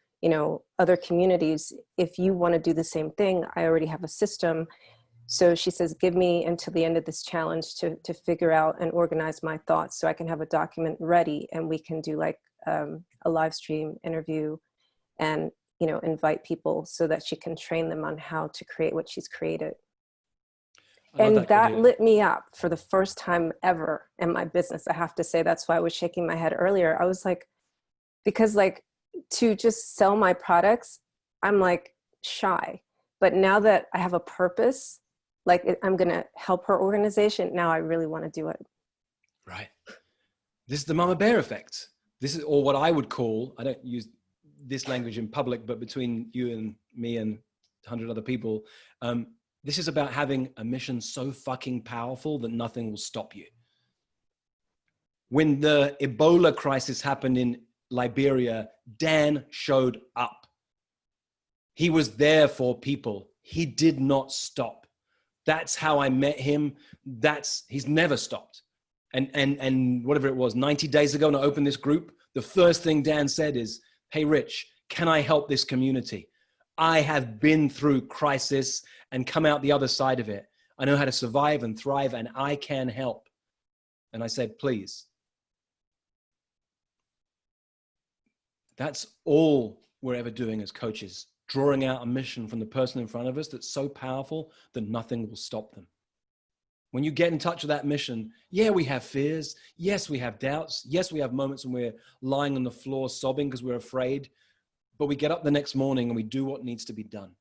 other communities. If you want to do the same thing, I already have a system. So she says, give me until the end of this challenge to figure out and organize my thoughts so I can have a document ready, and we can do like a live stream interview and, invite people so that she can train them on how to create what she's created. And that lit me up for the first time ever in my business. I have to say, that's why I was shaking my head earlier. I was like, because like, to just sell my products, I'm like shy. But now that I have a purpose, like I'm going to help her organization, now I really want to do it. Right. This is the mama bear effect. This is, or what I would call, I don't use this language in public, but between you and me and 100 other people, this is about having a mission so fucking powerful that nothing will stop you. When the Ebola crisis happened in Liberia, Dan showed up. He was there for people. He did not stop. That's how I met him. He's never stopped. And whatever it was, 90 days ago when I opened this group, the first thing Dan said is, hey, Rich, can I help this community? I have been through crisis and come out the other side of it. I know how to survive and thrive, and I can help. And I said, please. That's all we're ever doing as coaches, drawing out a mission from the person in front of us that's so powerful that nothing will stop them. When you get in touch with that mission, yeah, we have fears. Yes, we have doubts. Yes, we have moments when we're lying on the floor sobbing because we're afraid, but we get up the next morning and we do what needs to be done.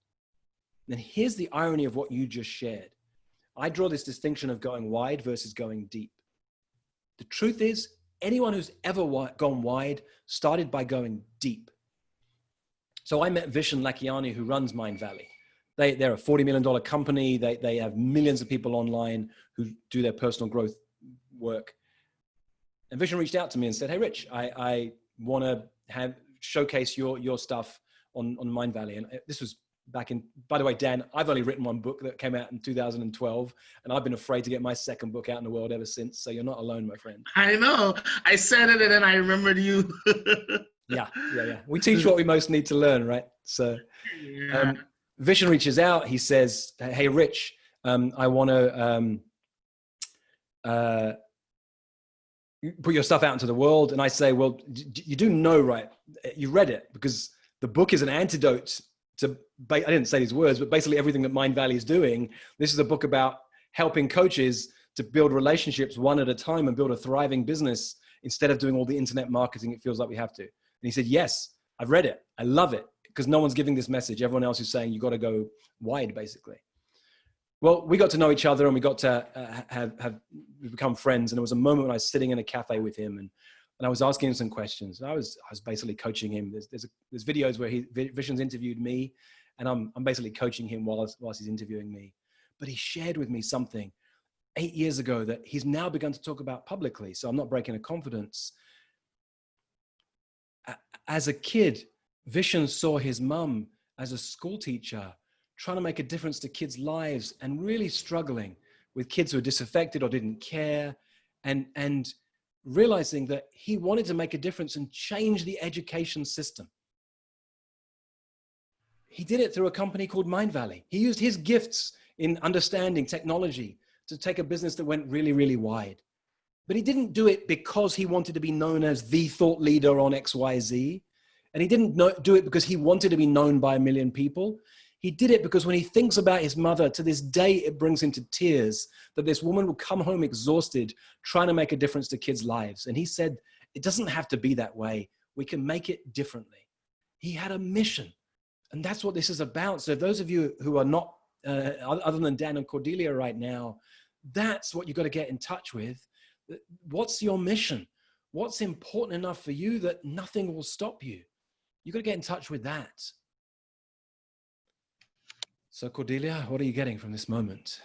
And here's the irony of what you just shared. I draw this distinction of going wide versus going deep. The truth is, anyone who's ever gone wide started by going deep. So I met Vishen Lakiani, who runs Mind Valley. They're a $40 million company. They have millions of people online who do their personal growth work. And Vishen reached out to me and said, hey, Rich, I want to showcase your stuff on Mind Valley. And this was back in, by the way, Dan, I've only written one book that came out in 2012, and I've been afraid to get my second book out in the world ever since. So you're not alone, my friend. I know. I said it and then I remembered you. Yeah. We teach what we most need to learn, right? So Vishen reaches out. He says, hey, Rich, I want to put your stuff out into the world. And I say, well, you do know, right? You read it, because the book is an antidote to, I didn't say these words, but basically everything that Mind Valley is doing. This is a book about helping coaches to build relationships one at a time and build a thriving business instead of doing all the internet marketing it feels like we have to. And he said, yes, I've read it. I love it, because no one's giving this message. Everyone else is saying you got to go wide, basically. Well, we got to know each other, and we got to we become friends. And there was a moment when I was sitting in a cafe with him, and I was asking him some questions. And I was basically coaching him. There's videos where Vishen's interviewed me, and I'm basically coaching him whilst he's interviewing me. But he shared with me something 8 years ago that he's now begun to talk about publicly. So I'm not breaking a confidence. As a kid, Vishen saw his mum as a school teacher trying to make a difference to kids' lives and really struggling with kids who were disaffected or didn't care, and realizing that he wanted to make a difference and change the education system. He did it through a company called Mindvalley. He used his gifts in understanding technology to take a business that went really, really wide. But he didn't do it because he wanted to be known as the thought leader on XYZ. And he didn't do it because he wanted to be known by 1 million people. He did it because when he thinks about his mother, to this day, it brings him to tears that this woman will come home exhausted, trying to make a difference to kids' lives. And he said, it doesn't have to be that way. We can make it differently. He had a mission. And that's what this is about. So those of you who are not, other than Dan and Cordelia right now, that's what you've got to get in touch with. What's your mission? What's important enough for you that nothing will stop you? You've got to get in touch with that. So Cordelia, what are you getting from this moment?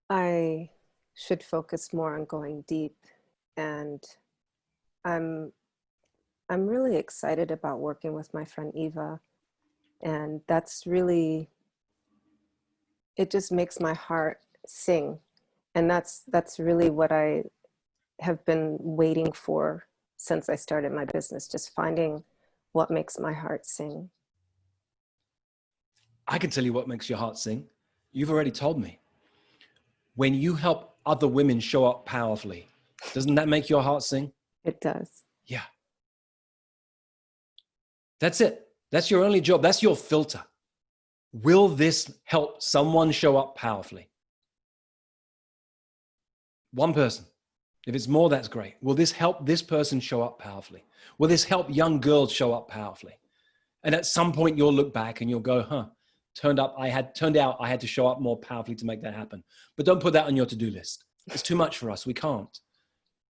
I should focus more on going deep, and I'm really excited about working with my friend Eva, and that's really, it just makes my heart sing, and that's really what I have been waiting for since I started my business, just finding what makes my heart sing. I can tell you what makes your heart sing. You've already told me. When you help other women show up powerfully, doesn't that make your heart sing? It does. Yeah. That's it. That's your only job. That's your filter. Will this help someone show up powerfully? One person. If it's more, that's great. Will this help this person show up powerfully? Will this help young girls show up powerfully? And at some point you'll look back and you'll go, turned out I had to show up more powerfully to make that happen. But don't put that on your to-do list. It's too much for us. We can't.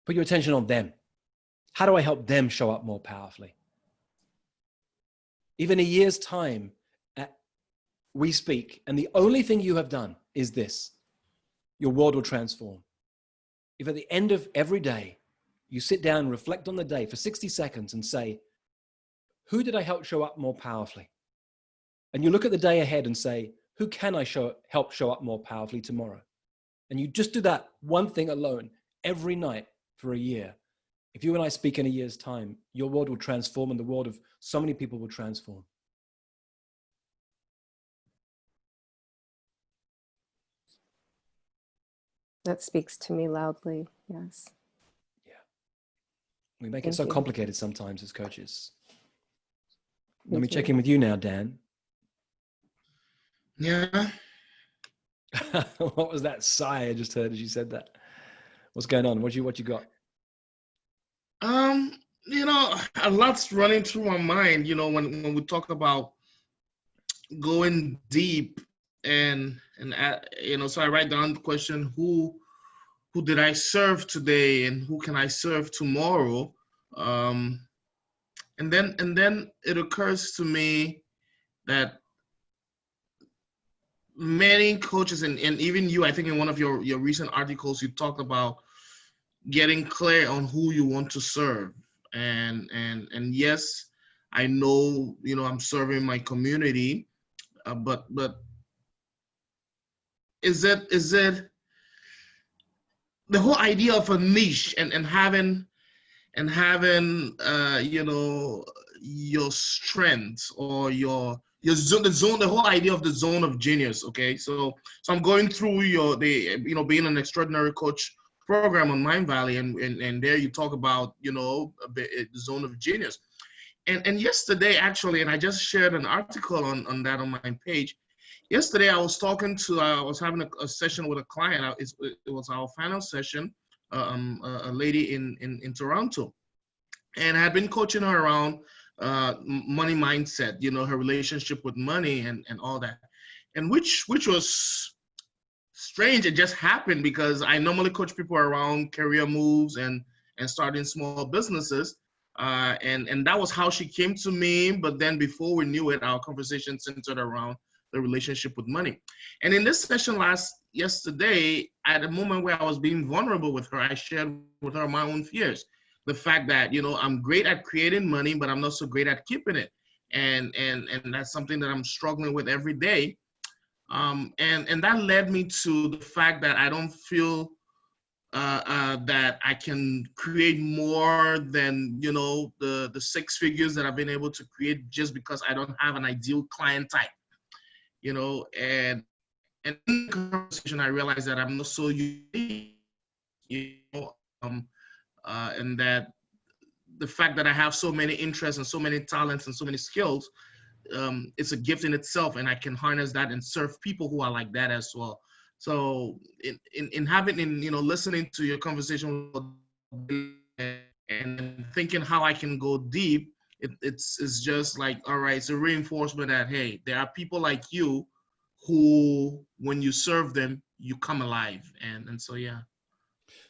Put your attention on them. How do I help them show up more powerfully? Even a year's time, we speak, and the only thing you have done is this. Your world will transform. If at the end of every day, you sit down and reflect on the day for 60 seconds and say, who did I help show up more powerfully? And you look at the day ahead and say, who can I help show up more powerfully tomorrow? And you just do that one thing alone every night for a year. If you and I speak in a year's time, your world will transform and the world of so many people will transform. That speaks to me loudly, yes. Yeah. We make it so complicated sometimes as coaches. Let me check in with you now, Dan. Yeah. What was that sigh I just heard as you said that? What's going on? What you got? A lot's running through my mind, when we talk about going deep and so I write down the question, who did I serve today and who can I serve tomorrow? And then it occurs to me that many coaches and even you, I think in one of your recent articles, you talked about getting clear on who you want to serve. And yes, I know, I'm serving my community, but is it the whole idea of a niche and having your strengths or your zone, the whole idea of the zone of genius. Okay, so I'm going through being an extraordinary coach program on Mindvalley, and there you talk about the zone of genius, and yesterday actually, and I just shared an article on that on my page. Yesterday I was having a session with a client. It was our final session, a lady in Toronto, and I had been coaching her around money mindset, her relationship with money and all that. and which was strange. It just happened because I normally coach people around career moves and starting small businesses. And that was how she came to me. But then before we knew it, our conversation centered around the relationship with money. And in this session yesterday, at a moment where I was being vulnerable with her, I shared with her my own fears. The fact that, I'm great at creating money, but I'm not so great at keeping it. And that's something that I'm struggling with every day. And that led me to the fact that I don't feel that I can create more than, the six figures that I've been able to create just because I don't have an ideal client type, and in the conversation, I realized that I'm not so unique, and that the fact that I have so many interests and so many talents and so many skills, it's a gift in itself, and I can harness that and serve people who are like that as well. So listening to your conversation and thinking how I can go deep, it's just like, all right, it's a reinforcement that, hey, there are people like you who, when you serve them, you come alive. And so, yeah.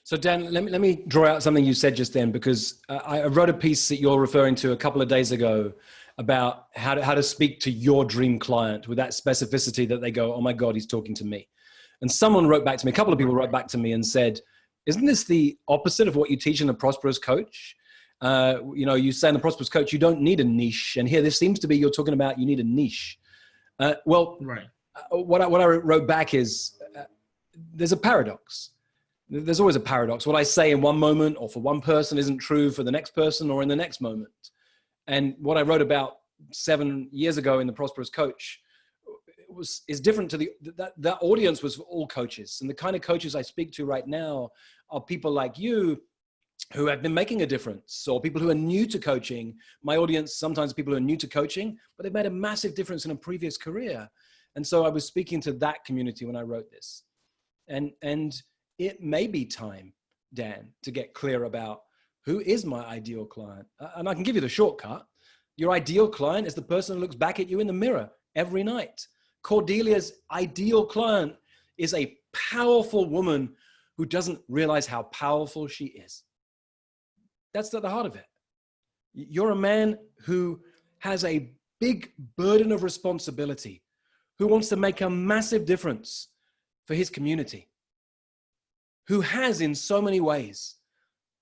So Dan, let me draw out something you said just then, because I wrote a piece that you're referring to a couple of days ago about how to speak to your dream client with that specificity that they go, oh my God, he's talking to me. And someone wrote back to me, a couple of people wrote back to me and said, isn't this the opposite of what you teach in a prosperous coach? You say in the prosperous coach, you don't need a niche. And here, this seems to be, you're talking about, you need a niche. Right. What I wrote back is there's a paradox. There's always a paradox. What I say in one moment or for one person isn't true for the next person or in the next moment. And what I wrote about 7 years ago in the prosperous coach is different to that audience was for all coaches. And the kind of coaches I speak to right now are people like you who have been making a difference, or people who are new to coaching. My audience, sometimes people who are new to coaching, but they've made a massive difference in a previous career. And so I was speaking to that community when I wrote this. And it may be time, Dan, to get clear about who is my ideal client. And I can give you the shortcut. Your ideal client is the person who looks back at you in the mirror every night. Cordelia's ideal client is a powerful woman who doesn't realize how powerful she is. That's at the heart of it. You're a man who has a big burden of responsibility, who wants to make a massive difference for his community, who has in so many ways,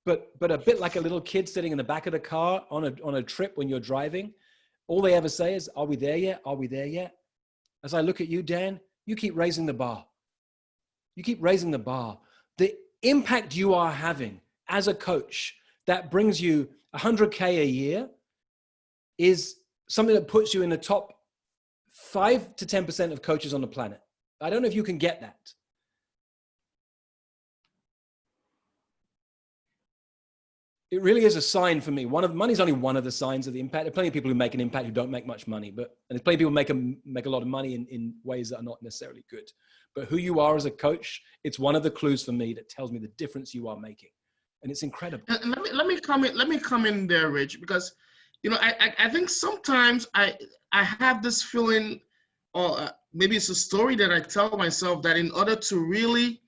but a bit like a little kid sitting in the back of the car on a trip when you're driving. All they ever say is, are we there yet? Are we there yet? As I look at you, Dan, you keep raising the bar. You keep raising the bar. The impact you are having as a coach that brings you 100K a year is something that puts you in the top 5 to 10% of coaches on the planet. I don't know if you can get that. It really is a sign for me. Money's only one of the signs of the impact. There are plenty of people who make an impact who don't make much money, and there's plenty of people make a lot of money in ways that are not necessarily good. But who you are as a coach, it's one of the clues for me that tells me the difference you are making, and it's incredible. And let me come in there, Rich, because I think sometimes I have this feeling, or maybe it's a story that I tell myself, that in order to really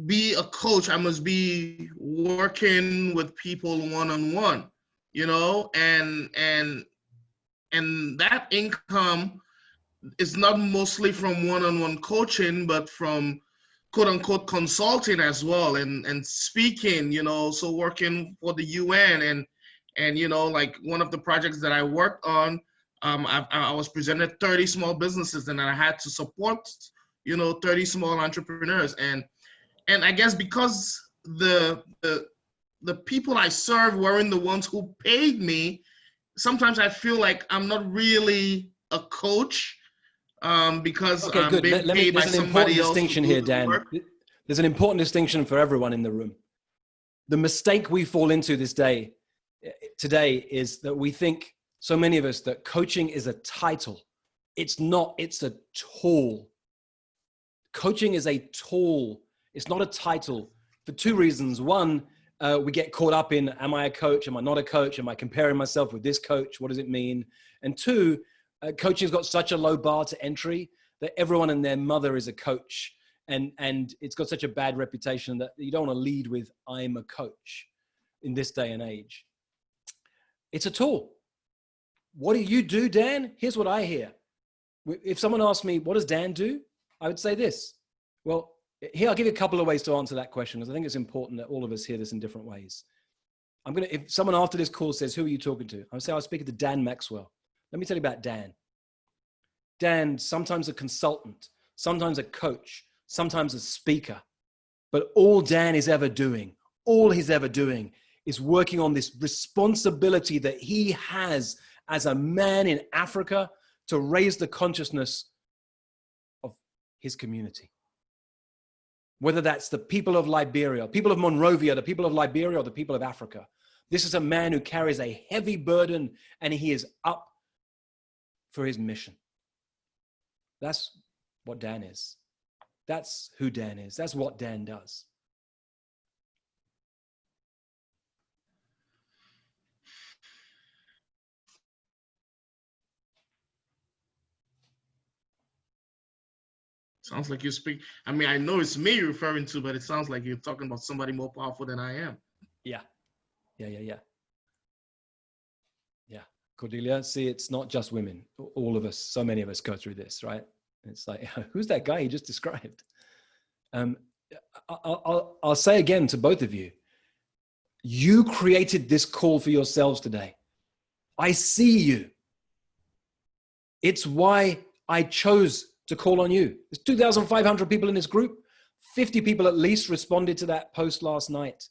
be a coach, I must be working with people one-on-one, and that income is not mostly from one-on-one coaching, but from quote unquote consulting as well, and speaking, so working for the UN and like one of the projects that I worked on, I was presented 30 small businesses, and I had to support 30 small entrepreneurs, and I guess because the people I serve weren't the ones who paid me, sometimes I feel like I'm not really a coach, because I'm being paid by somebody else. There's an important distinction here, Dan. There's an important distinction for everyone in the room. The mistake we fall into today is that we think, so many of us, that coaching is a title. It's not, it's a tool. Coaching is a tool. It's not a title, for two reasons. One, we get caught up in, am I a coach? Am I not a coach? Am I comparing myself with this coach? What does it mean? And two, Coaching's got such a low bar to entry that everyone and their mother is a coach. And it's got such a bad reputation that you don't want to lead with, I'm a coach in this day and age. It's a tool. What do you do, Dan? Here's what I hear. If someone asked me, what does Dan do? I would say this. Well, here, I'll give you a couple of ways to answer that question, because I think it's important that all of us hear this in different ways. If someone after this call says, who are you talking to? I would say, I was speaking to Dan Maxwell. Let me tell you about Dan. Dan, sometimes a consultant, sometimes a coach, sometimes a speaker, but all Dan is ever doing, all he's ever doing is working on this responsibility that he has as a man in Africa to raise the consciousness of his community. Whether that's the people of Liberia, people of Monrovia, the people of Liberia, or the people of Africa. This is a man who carries a heavy burden, and he is up for his mission. That's what Dan is. That's who Dan is. That's what Dan does. Sounds like you speak. I mean, I know it's me you're referring to, but it sounds like you're talking about somebody more powerful than I am. Yeah. Cordelia, see, it's not just women. All of us, so many of us go through this, right? It's like, who's that guy you just described? I'll say again to both of you, you created this call for yourselves today. I see you. It's why I chose to call on you. There's 2,500 people in this group. 50 people at least responded to that post last night.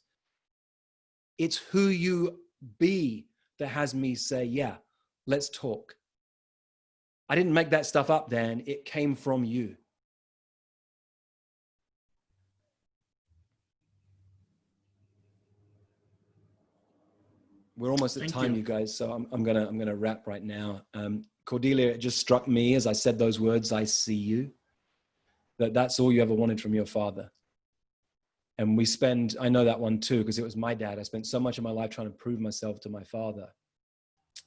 It's who you be that has me say, yeah, let's talk. I didn't make that stuff up, Dan. It came from you. We're almost at time, you guys. So I'm gonna wrap right now. Cordelia, it just struck me as I said those words, I see you, that's all you ever wanted from your father. And I know that one too, because it was my dad. I spent so much of my life trying to prove myself to my father.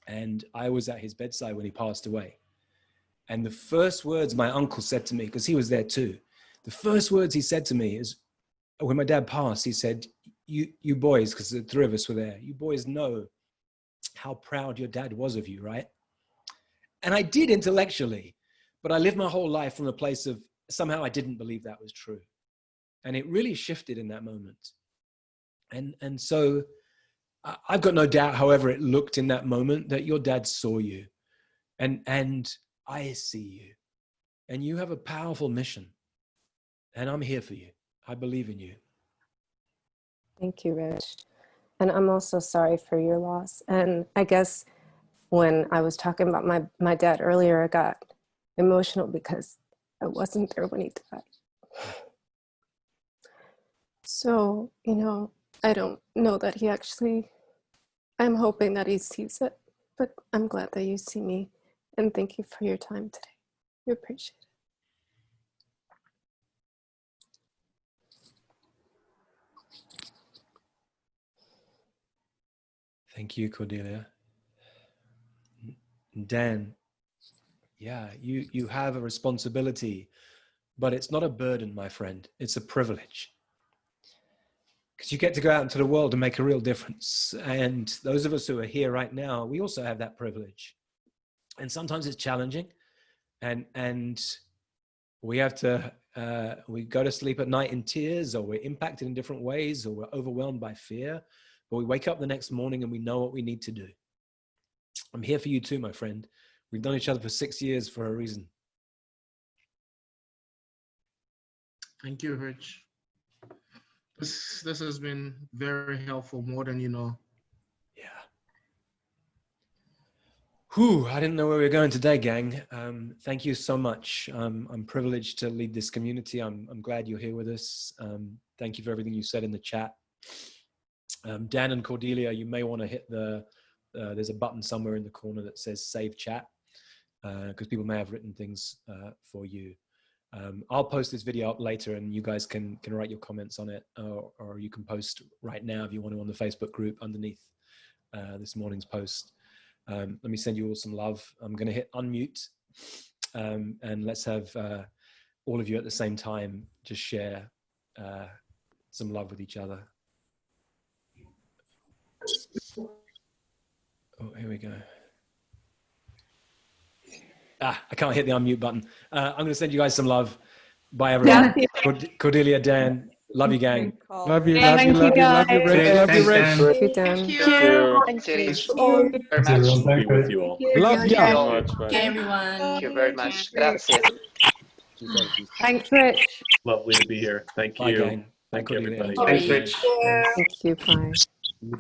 And I was at his bedside when he passed away. And the first words my uncle said to me, because he was there too, the first words he said to me is, when my dad passed, he said, you boys, because the three of us were there, you boys know how proud your dad was of you, right? And I did intellectually, but I lived my whole life from a place of somehow I didn't believe that was true. And it really shifted in that moment. And so I've got no doubt, however it looked in that moment, that your dad saw you, and I see you, and you have a powerful mission, and I'm here for you. I believe in you. Thank you, Rich. And I'm also sorry for your loss. And I guess when I was talking about my dad earlier, I got emotional because I wasn't there when he died. So, I don't know that he actually, I'm hoping that he sees it, but I'm glad that you see me. And thank you for your time today. We appreciate it. Thank you, Cordelia. Dan, yeah, you have a responsibility, but it's not a burden, my friend. It's a privilege. Because you get to go out into the world and make a real difference. And those of us who are here right now, we also have that privilege. And sometimes it's challenging. And we have to, we go to sleep at night in tears, or we're impacted in different ways, or we're overwhelmed by fear. But we wake up the next morning and we know what we need to do. I'm here for you too, my friend. We've known each other for 6 years for a reason. Thank you, Rich. This has been very helpful, more than you know. Yeah. Whew, I didn't know where we were going today, gang. Thank you so much. I'm privileged to lead this community. I'm glad you're here with us. Thank you for everything you said in the chat. Dan and Cordelia, you may want to hit there's a button somewhere in the corner that says save chat, because people may have written things for you. I'll post this video up later, and you guys can write your comments on it, or you can post right now if you want to on the Facebook group underneath this morning's post. Let me send you all some love. I'm going to hit unmute, and let's have all of you at the same time just share some love with each other. Oh, here we go. I can't hit the unmute button. I'm going to send you guys some love. Bye, everyone. Cordelia, Dan, love you, gang. Love you, love you, love you, love you, Rich. Love you, Rich. Thank you, Dan. Thank you. Thanks, very much. Be with you all. Love you. Okay, everyone. Thank you very much. Grazie. Thanks, Rich. Lovely to be here. Thank Bye, you. gang. Thank Bye, you, Cordelia. everybody. Thanks, Rich. Thank you. Bye.